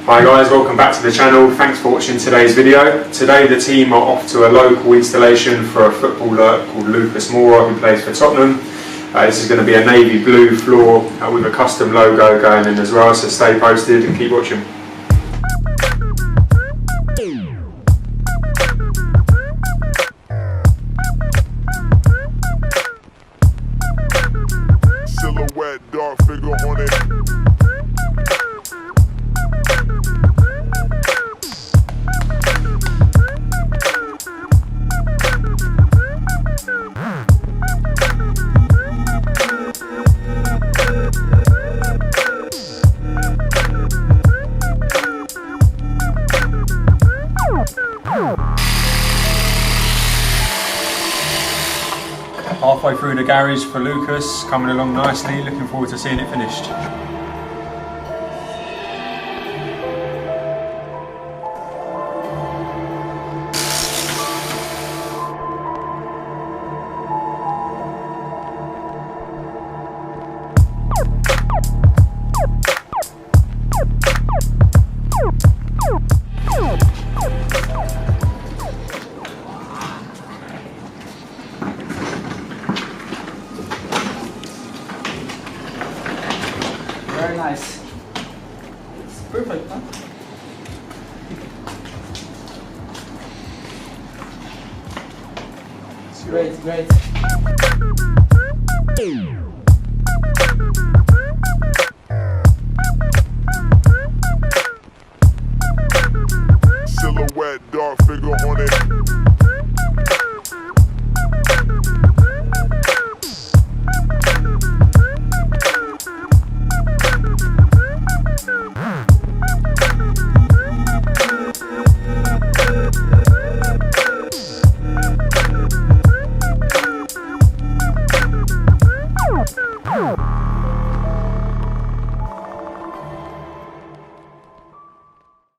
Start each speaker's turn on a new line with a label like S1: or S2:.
S1: Hi guys, welcome back to the channel. Thanks for watching today's video. Today the team are off to a local installation for a footballer called Lucas Moura who plays for Tottenham. This is going to be a navy blue floor with a custom logo going in as well, so stay posted and keep watching.
S2: Silhouette, dark figure on it.
S1: Halfway through the garage for Lucas, coming along nicely, looking forward to seeing it finished.
S3: Very nice. It's perfect, huh? It's great, great.
S2: Silhouette, dark figure on it.
S3: Oh.